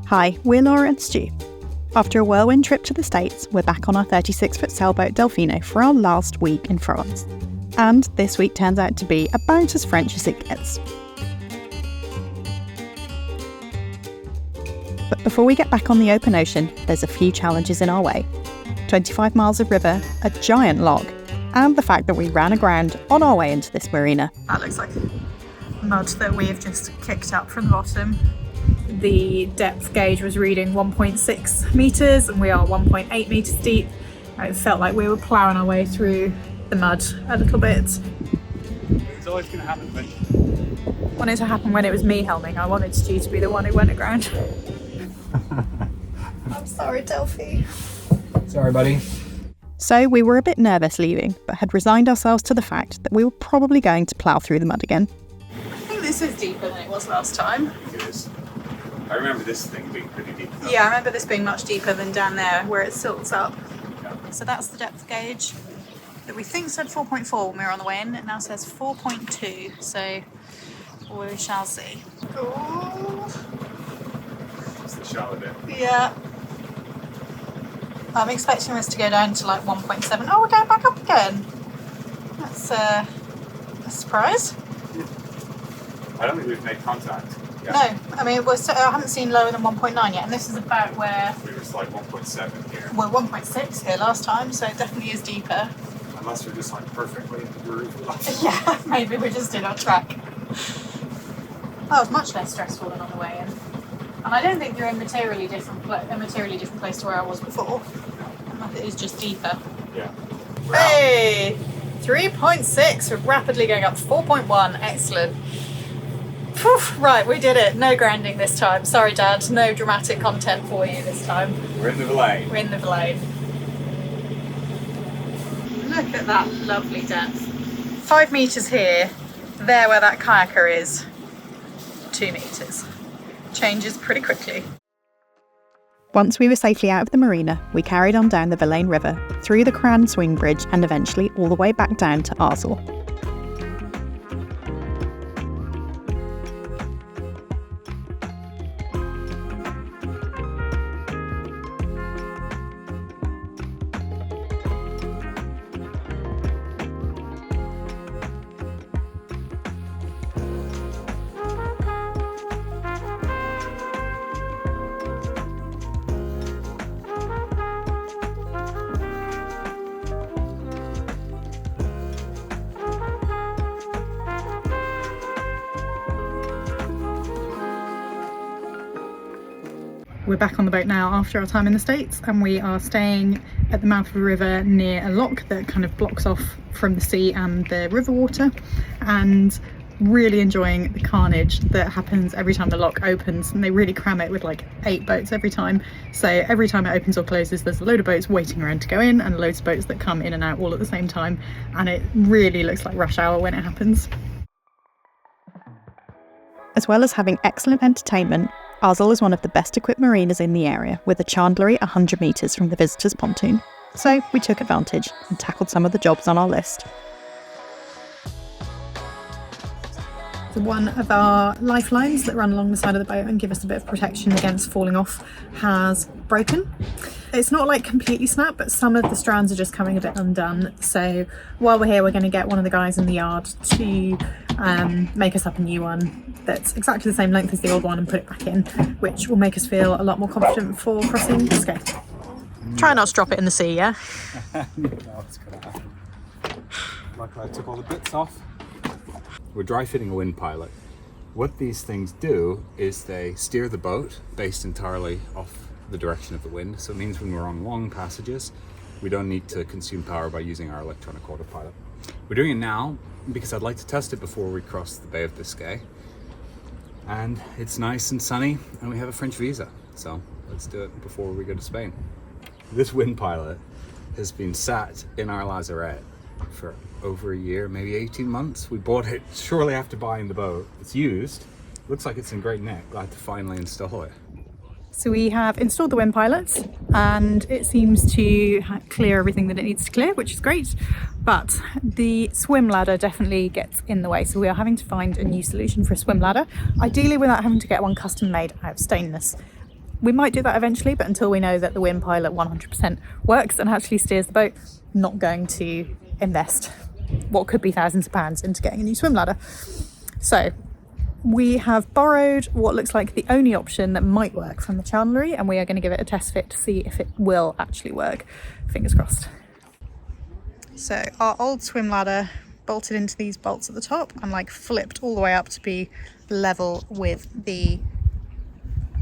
Hi, we're Laura and Stu. After a whirlwind trip to the States, we're back on our 36-foot sailboat Delfino for our last week in France. And this week turns out to be about as French as it gets. But before we get back on the open ocean, there's a few challenges in our way. 25 miles of river, a giant log, and the fact that we ran aground on our way into this marina. That looks like mud that we have just kicked up from the bottom. The depth gauge was reading 1.6 metres and we are 1.8 metres deep. It felt like we were ploughing our way through the mud a little bit. It's always going to happen eventually. Wanted to happen when it was me helming. I wanted Stu to be the one who went aground. I'm sorry, Delphi. Sorry, buddy. So we were a bit nervous leaving, but had resigned ourselves to the fact that we were probably going to plough through the mud again. I think this is deeper than it was last time. It is. I remember this thing being pretty deep. Though. Yeah, I remember this being much deeper than down there where it silts up. Yeah. So that's the depth gauge that we think said 4.4 when we were on the way in. It now says 4.2, so we shall see. Ooh. It's the shallow bit. Yeah. I'm expecting this to go down to like 1.7. Oh, we're going back up again. That's a surprise. I don't think we've made contact. Yeah. No, I mean, I haven't seen lower than 1.9 yet, and this is about where... We were like 1.7 here. We're 1.6 here last time, so it definitely is deeper. Unless we're just like perfectly in the groove. Yeah, maybe we just did our track. That was much less stressful than on the way in. And I don't think you're in a materially different place to where I was before. It is just deeper. Yeah. Hey! 3.6, we're rapidly going up to 4.1, excellent. Whew, right, we did it. No grounding this time. Sorry, Dad, no dramatic content for you this time. We're in the Villaine. We're in the Villaine. Look at that lovely depth. 5 metres here, there where that kayaker is, 2 metres. Changes pretty quickly. Once we were safely out of the marina, we carried on down the Villaine River, through the Cran swing bridge and eventually all the way back down to Arzal. We're back on the boat now after our time in the States, and we are staying at the mouth of the river near a lock that kind of blocks off from the sea and the river water, and really enjoying the carnage that happens every time the lock opens. And they really cram it with like 8 boats every time, so every time it opens or closes there's a load of boats waiting around to go in and loads of boats that come in and out all at the same time, and it really looks like rush hour when it happens. As well as having excellent entertainment, Arzal is one of the best equipped marinas in the area, with a chandlery 100 metres from the visitors' pontoon. So we took advantage and tackled some of the jobs on our list. So one of our lifelines that run along the side of the boat and give us a bit of protection against falling off has broken. It's not like completely snapped, but some of the strands are just coming a bit undone. So while we're here, we're going to get one of the guys in the yard to make us up a new one that's exactly the same length as the old one and put it back in, which will make us feel a lot more confident for crossing Biscay. Try not to drop it in the sea, yeah? No, it's going to happen. Luckily I took all the bits off. We're dry fitting a wind pilot. What these things do is they steer the boat based entirely off the direction of the wind, so it means when we're on long passages we don't need to consume power by using our electronic autopilot. We're doing it now because I'd like to test it before we cross the Bay of Biscay, and it's nice and sunny and we have a French visa, so let's do it before we go to Spain. This wind pilot has been sat in our lazarette for over a year, maybe 18 months. We bought it shortly after buying the boat. It's used, looks like it's in great nick. Glad to finally install it. So we have installed the wind pilots and it seems to clear everything that it needs to clear, which is great, but the swim ladder definitely gets in the way, so we are having to find a new solution for a swim ladder, ideally without having to get one custom made out of stainless. We might do that eventually, but until we know that the wind pilot 100% works and actually steers the boat, not going to invest what could be thousands of pounds into getting a new swim ladder. So we have borrowed what looks like the only option that might work from the chandlery, and we are going to give it a test fit to see if it will actually work. Fingers crossed. So our old swim ladder bolted into these bolts at the top and like flipped all the way up to be level with the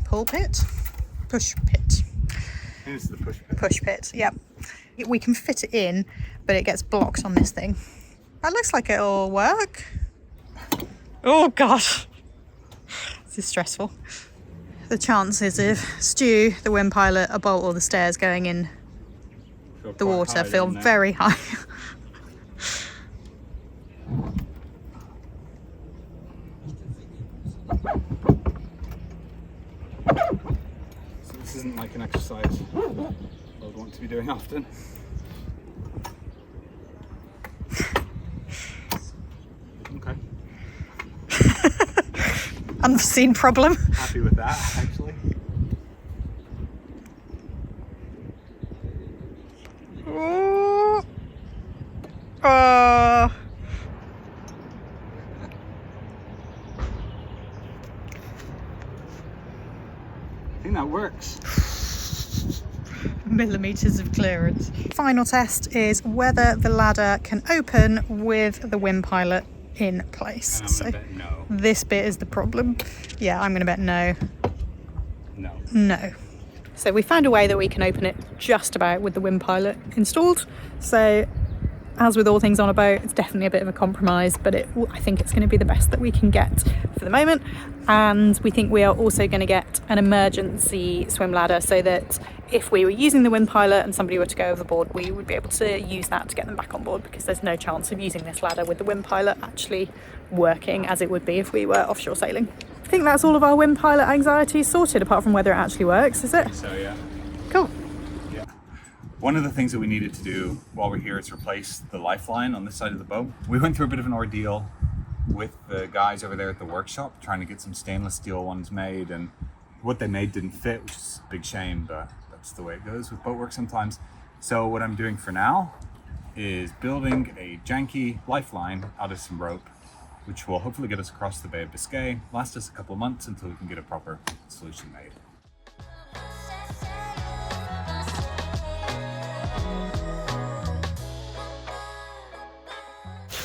push pit. Here's the push pit. Push pit, yep. We can fit it in, but it gets blocked on this thing. That looks like it'll work. Oh gosh, this is stressful. The chances of Stu, the wind pilot, a bolt or the stairs going in the water feel very high. So this isn't like an exercise I would want to be doing often. Okay. Unforeseen problem. Happy with that, actually. Oh. I think that works. Millimeters of clearance. Final test is whether the ladder can open with the wind pilot in place. And I'm So gonna bet no. this bit is the problem. Yeah, I'm going to bet no. No. No. So we found a way that we can open it just about with the wind pilot installed. So as with all things on a boat, it's definitely a bit of a compromise, but I think it's going to be the best that we can get for the moment. And we think we are also going to get an emergency swim ladder so that if we were using the wind pilot and somebody were to go overboard, we would be able to use that to get them back on board, because there's no chance of using this ladder with the wind pilot actually working as it would be if we were offshore sailing. I think that's all of our wind pilot anxiety sorted, apart from whether it actually works, is it? So yeah. Cool. Yeah. One of the things that we needed to do while we're here is replace the lifeline on this side of the boat. We went through a bit of an ordeal with the guys over there at the workshop, trying to get some stainless steel ones made, and what they made didn't fit, which is a big shame, but that's the way it goes with boat work sometimes. So what I'm doing for now is building a janky lifeline out of some rope, which will hopefully get us across the Bay of Biscay, last us a couple of months until we can get a proper solution made.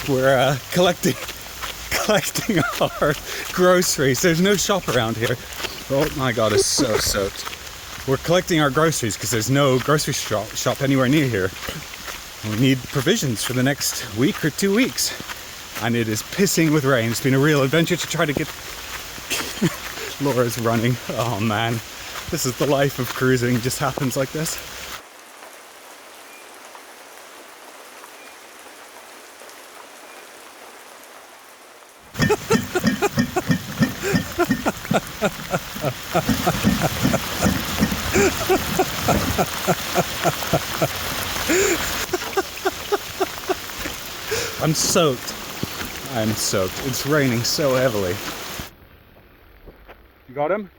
We're collecting our groceries. There's no shop around here. Oh my god, it's so soaked. We're collecting our groceries because there's no grocery shop anywhere near here. We need provisions for the next week or 2 weeks. And it is pissing with rain. It's been a real adventure to try to get... Laura's running. Oh man, this is the life of cruising. It just happens like this. I'm soaked. I'm soaked. It's raining so heavily. You got him?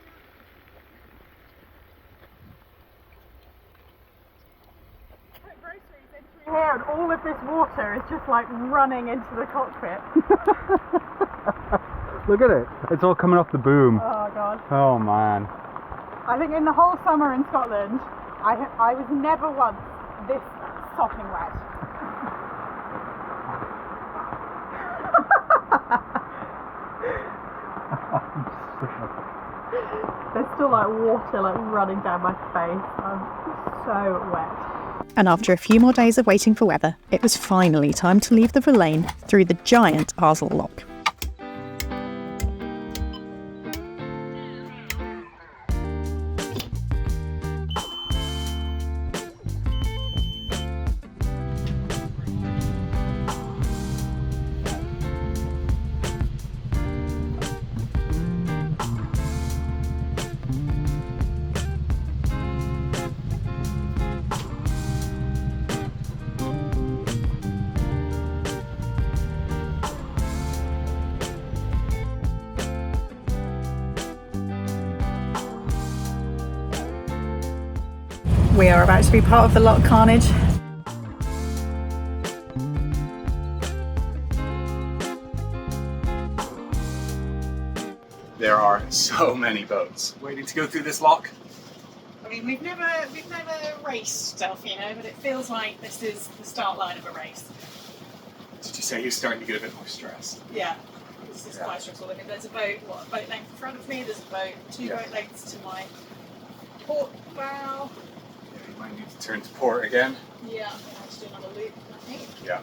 Here, and all of this water is just like running into the cockpit. Look at it. It's all coming off the boom. Oh god. Oh man. I think in the whole summer in Scotland, I was never once this sopping wet. There's still like water like running down my face. I'm so wet. And after a few more days of waiting for weather, it was finally time to leave the Villaine through the giant Arzal lock. We are about to be part of the lock carnage. There are so many boats waiting to go through this lock. I mean, we've never raced Delfino, but it feels like this is the start line of a race. Did you say you're starting to get a bit more stressed? Yeah, this is quite stressful. I mean, there's a boat length in front of me, there's a boat, two boat lengths to my port bow. Yeah, you might need to turn to port again. Yeah, I'm going to have to do another loop, I think. Yeah.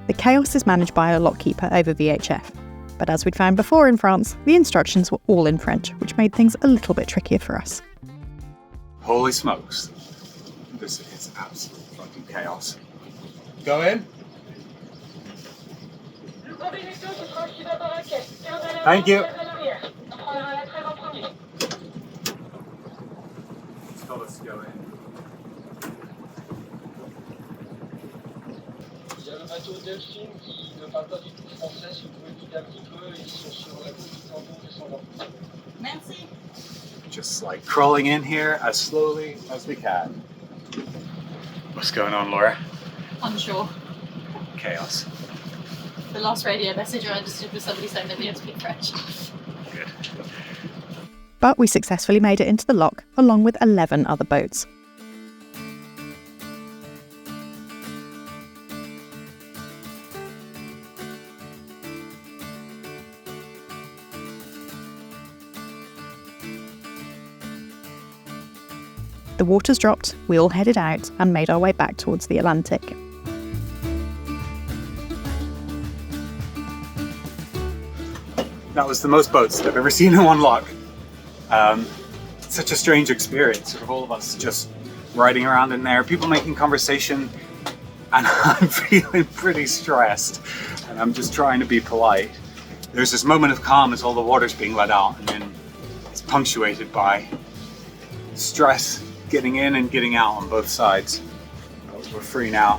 The chaos is managed by a lockkeeper over VHF, but as we'd found before in France, the instructions were all in French, which made things a little bit trickier for us. Holy smokes. This is absolute fucking chaos. Go in. Thank you. Tell us to go in. Il y a le bateau Delfino qui ne parle pas du tout français, si vous pouvez guider un petit peu, ils sont sur la côte du Tambour et sont là. Nancy? Just like crawling in here as slowly as we can. What's going on, Laura? Unsure. Chaos. The last radio message I understood was somebody saying that we don't speak French. Good. But we successfully made it into the lock, along with 11 other boats. The waters dropped, we all headed out and made our way back towards the Atlantic. That was the most boats I've ever seen in one lock. Such a strange experience, sort of all of us just riding around in there, people making conversation, and I'm feeling pretty stressed, and I'm just trying to be polite. There's this moment of calm as all the water's being let out, and then it's punctuated by stress getting in and getting out on both sides. But we're free now.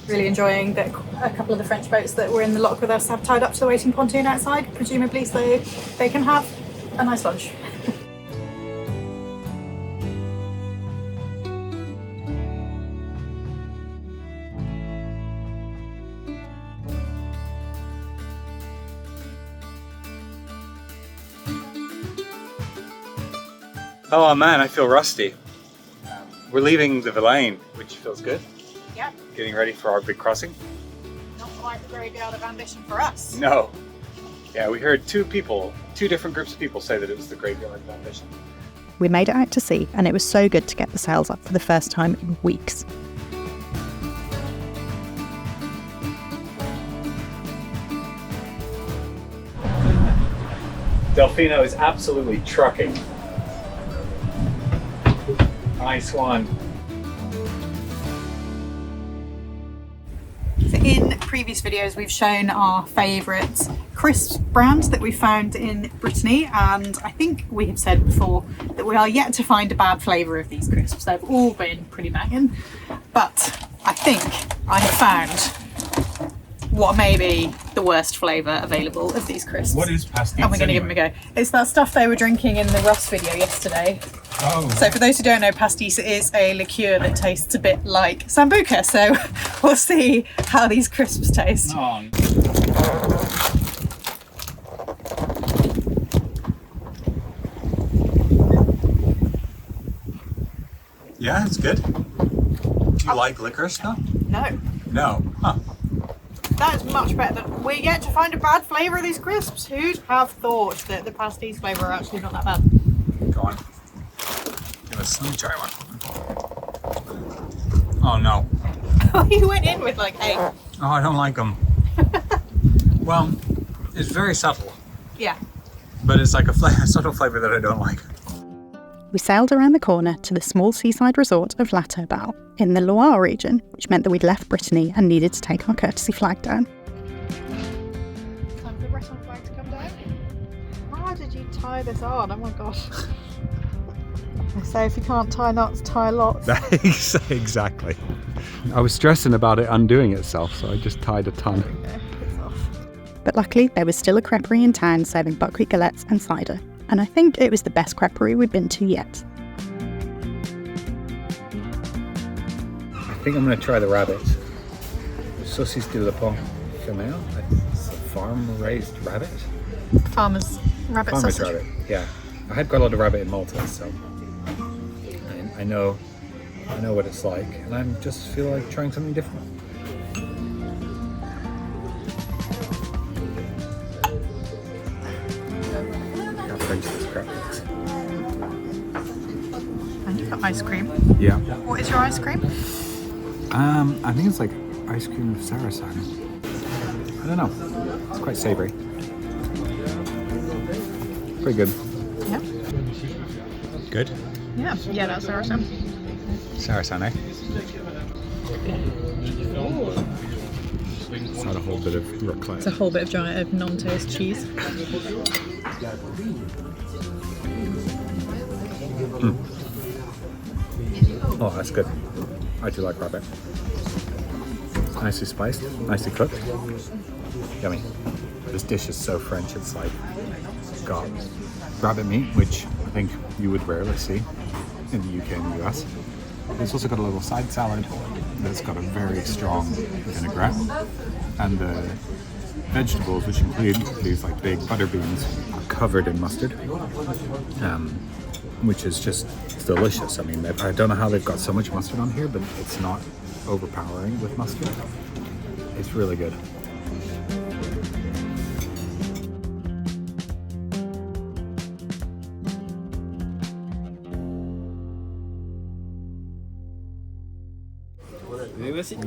Really enjoying that a couple of the French boats that were in the lock with us have tied up to the waiting pontoon outside, presumably so they can have a nice lunch. Oh man, I feel rusty. We're leaving the Villaine, which feels good. Yep. Getting ready for our big crossing. Not quite the graveyard of ambition for us. No. Yeah, we heard two different groups of people say that it was the graveyard of ambition. We made it out to sea, and it was so good to get the sails up for the first time in weeks. Delfino is absolutely trucking. Nice one. So in previous videos we've shown our favourite crisp brand that we found in Brittany, and I think we have said before that we are yet to find a bad flavour of these crisps. They've all been pretty banging, but I think I have found what may be the worst flavour available of these crisps. What is pastis? And we're going to give them a go. It's that stuff they were drinking in the Ross video yesterday. Oh. So for those who don't know, pastis is a liqueur that tastes a bit like Sambuca, so we'll see how these crisps taste. Oh. Yeah, it's good. Do you like licorice though? No, No. Huh. that is much better than... We're yet to find a bad flavour of these crisps. Who'd have thought that the pastis flavour are actually not that bad? Go on. Let me try one. Oh no. You went in with like 8. Oh, I don't like them. Well, it's very subtle, Yeah. but it's like a subtle flavor that I don't like. We sailed around the corner to the small seaside resort of Turballe in the Loire region, which meant that we'd left Brittany and needed to take our courtesy flag down. Time for the restaurant flag to come down. How did you tie this on? Oh my gosh. I say if you can't tie knots, tie lots. Exactly. I was stressing about it undoing itself, so I just tied a ton. Okay, it's off. but luckily there was still a creperie in town serving buckwheat galettes and cider, and I think it was the best creperie we've been to yet. I think I'm going to try the rabbit. Saucisse de la pomme femelle. It's a farm-raised rabbit. Farmer's rabbit Farmer's sausage. rabbit, yeah. I had quite a lot of rabbit in Malta, so I know what it's like, and I just feel like trying something different. How French this crap looks. And you've got ice cream. Yeah. What is your ice cream? I think it's like ice cream of Saracen. I don't know. It's quite savoury. Pretty good. Yeah. Good? Yeah, that's Saracen. Saracen, eh? It's not a whole bit of raclette. It's a whole bit of non-toast cheese. Oh, that's good. I do like rabbit. It's nicely spiced, nicely cooked. Yummy. This dish is so French, it's like got rabbit meat, which I think you would rarely see in the UK and the US. It's also got a little side salad that's got a very strong vinaigrette, and the vegetables, which include these like big butter beans, are covered in mustard, which is just delicious. I mean, I don't know how they've got so much mustard on here, but it's not overpowering with mustard. It's really good.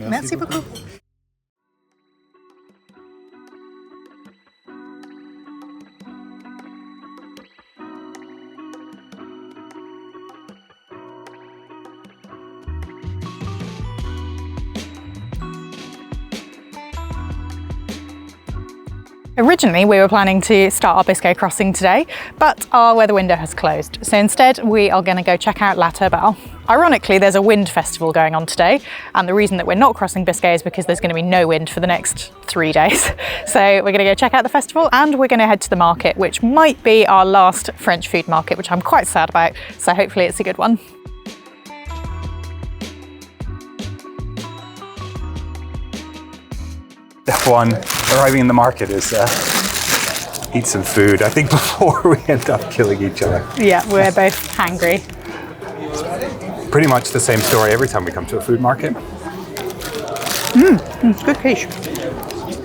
Merci beaucoup. Originally, we were planning to start our Biscay crossing today, but our weather window has closed. So instead, we are going to go check out La Turballe. Ironically, there's a wind festival going on today, and the reason that we're not crossing Biscay is because there's going to be no wind for the next 3 days. So we're going to go check out the festival, and we're going to head to the market, which might be our last French food market, which I'm quite sad about. So hopefully it's a good one. Step one, arriving in the market is eat some food. I think before we end up killing each other. Yeah, we're both hangry. Pretty much the same story every time we come to a food market. Good quiche.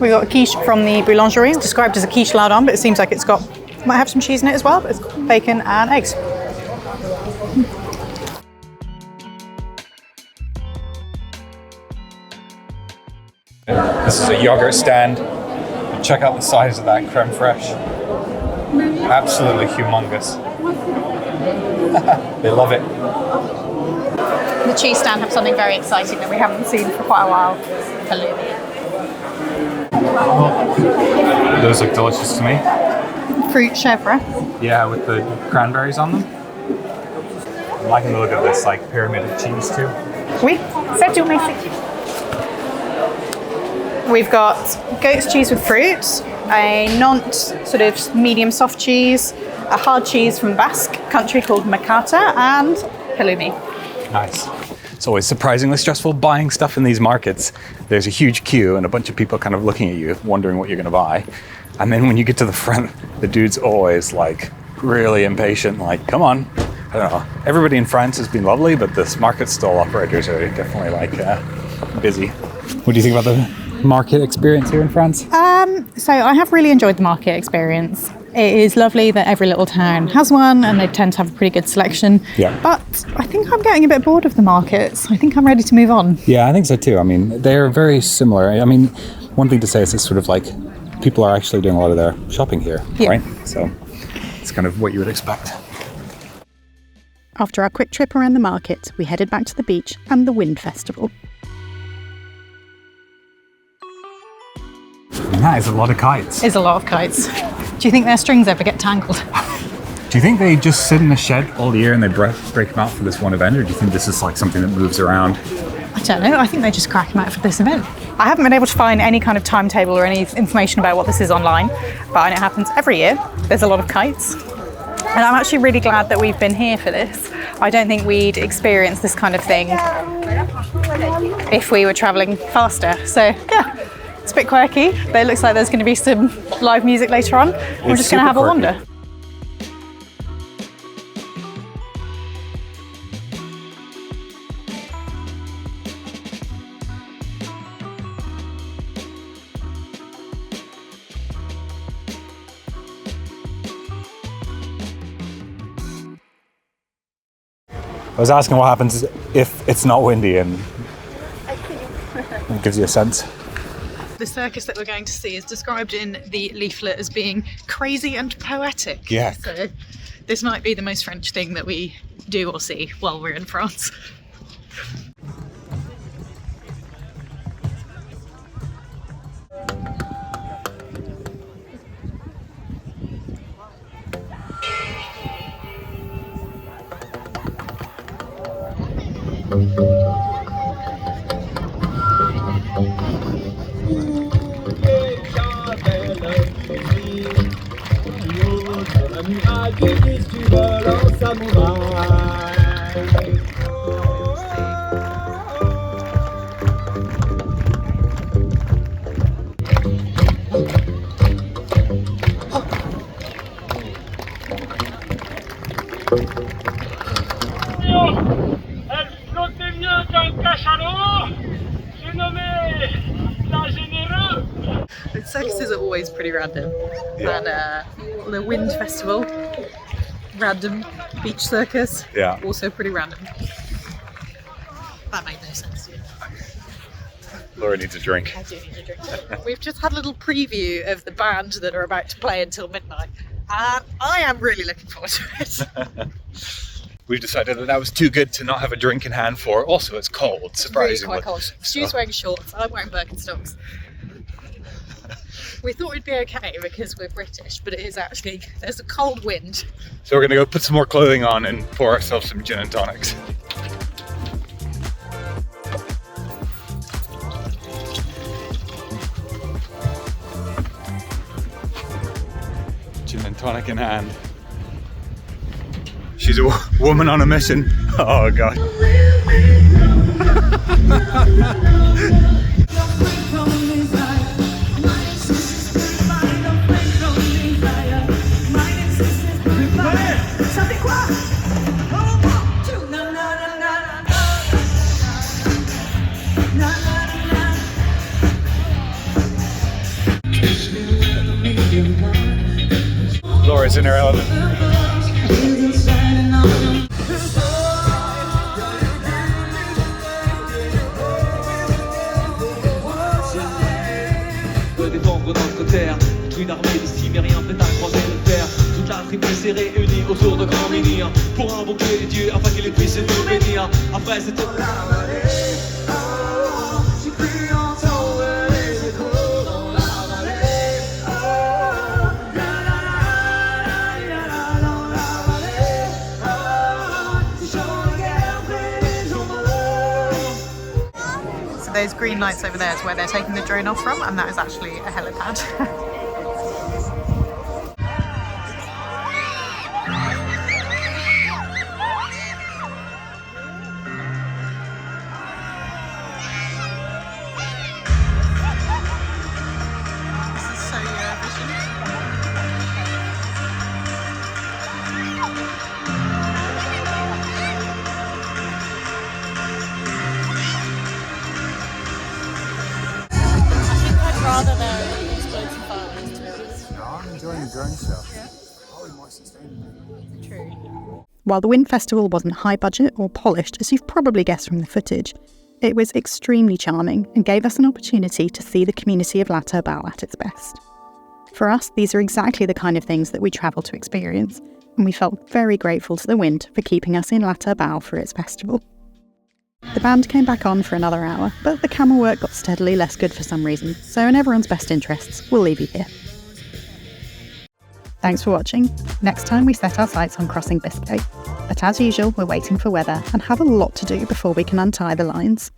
We got a quiche from the boulangerie. It's described as a quiche lardon, but it seems like it's might have some cheese in it as well, but it's bacon and eggs. This is a yogurt stand. Check out the size of that creme fraiche. Absolutely humongous. They love it. The cheese stand have something very exciting that we haven't seen for quite a while. Halloumi. Those look delicious to me. Fruit chèvre. Yeah, with the cranberries on them. I'm liking the look of this like pyramid of cheese too. Oui, c'est tout, merci. We've got goat's cheese with fruit, a Nantes sort of medium soft cheese, a hard cheese from Basque country called Macata, and halloumi. Nice. It's always surprisingly stressful buying stuff in these markets. There's a huge queue and a bunch of people kind of looking at you, wondering what you're going to buy. And then when you get to the front, the dude's always like really impatient, like, come on. I don't know. Everybody in France has been lovely, but this market stall operators are definitely like busy. What do you think about the market experience here in France? So I have really enjoyed the market experience. It is lovely that every little town has one, and they tend to have a pretty good selection. Yeah. But I think I'm getting a bit bored of the markets. I think I'm ready to move on. Yeah, I think so too. I mean, they're very similar. I mean, one thing to say is it's sort of like people are actually doing a lot of their shopping here, right? So it's kind of what you would expect. After our quick trip around the market, we headed back to the beach and the Wind Festival. That is a lot of kites. It's a lot of kites. Do you think their strings ever get tangled? Do you think they just sit in a shed all year and they break them out for this one event, or do you think this is like something that moves around I don't know, I think they just crack them out for this event. I haven't been able to find any kind of timetable or any information about what this is online, but it happens every year. There's a lot of kites. And I'm actually really glad that we've been here for this. I don't think we'd experience this kind of thing if we were travelling faster. So yeah, it's a bit quirky, but it looks like there's going to be some live music later on. We're just going to have a wander. I was asking what happens if it's not windy, and it gives you a sense. The circus that we're going to see is described in the leaflet as being crazy and poetic. Yeah. So this might be the most French thing that we do or see while we're in France. Elle flottait mieux qu'un cachalot. J'ai nommé la généreux. The circuses are always pretty random. Yeah. And the Wind Festival, random. Beach Circus, Yeah. also pretty random. That made no sense to me. Laura needs a drink. I do need a drink. We've just had a little preview of the band that are about to play until midnight. And I am really looking forward to it. We've decided that was too good to not have a drink in hand for. Also, it's cold, Really surprisingly. quite cold. Stu's wearing shorts, I'm wearing Birkenstocks. We thought we'd be okay because we're British, but it is actually, there's a cold wind. So we're gonna go put some more clothing on and pour ourselves some gin and tonics. Gin and tonic in hand. She's a woman on a mission. Oh God. Laura's in her element. Défendre notre terre, toute une armée de cimériens prête à croiser le fer. Toute la tribu serrée unie autour de grands menhirs pour invoquer les dieux afin qu'ils puissent nous bénir. Après cette Those green lights over there is where they're taking the drone off from, and that is actually a helipad. This is so Eurovision. Rather than explode some fireworks, to be honest. No, I'm enjoying the drone show. Probably more sustainable. True. While the Wind Festival wasn't high budget or polished, as you've probably guessed from the footage, it was extremely charming and gave us an opportunity to see the community of La Turballe at its best. For us, these are exactly the kind of things that we travel to experience, and we felt very grateful to the Wind for keeping us in La Turballe for its festival. The band came back on for another hour, but the camera work got steadily less good for some reason, so in everyone's best interests, we'll leave you here. Thanks for watching. Next time we set our sights on crossing Biscay, but as usual we're waiting for weather and have a lot to do before we can untie the lines.